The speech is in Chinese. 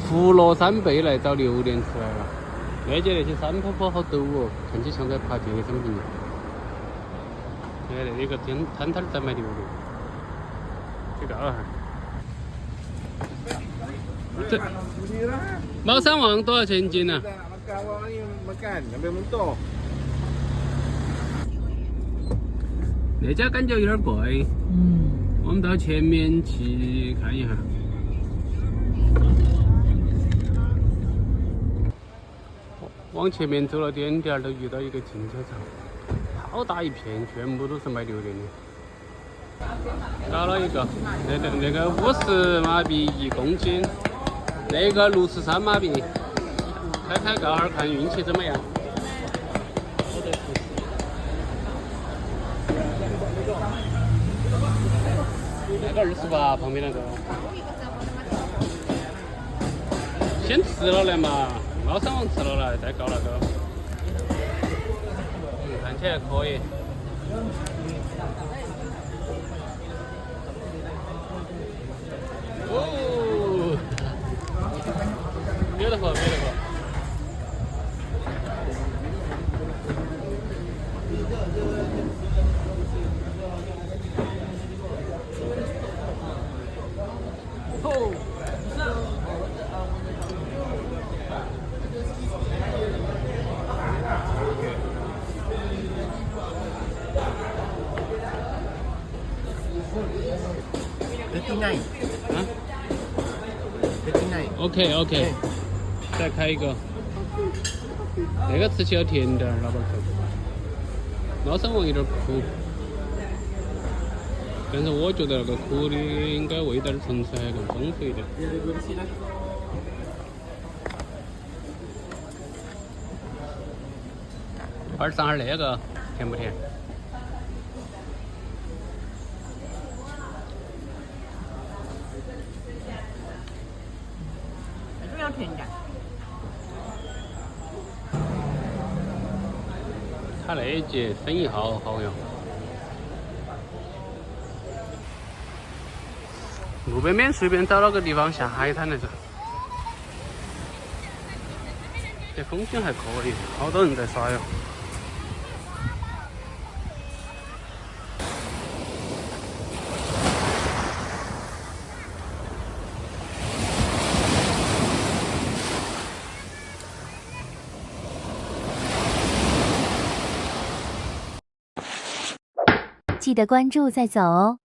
扶罗山背来找榴莲吃来了。那节那些山坡坡好陡哦，看起像在爬健身房一样。哎，那个摊摊在卖榴莲，几个哈。这猫山王多少钱一斤呢？ 那家感觉有点贵，我们到前面去看一下。往前面走了点点儿，都遇到一个停车场，好大一片，全部都是卖榴莲的。找了一个，那个50马币1公斤，那个63马币，开个儿看运气怎么样。 那个28，旁边那个。先吃了来嘛，猫山王吃了来，再搞那个。看起来可以。哦，beautiful。 39。啊 39。OK， 再开一个。那个吃起要甜点儿，老板说。猫山王有点苦，但是我觉得那个苦的应该味道的层次还更丰富一点。上那个甜不甜？还是要甜点。他那一节生意好好哟。路边边随便找了个地方下海滩来着。这风景还可以，好多人在耍哟。记得关注再走哦。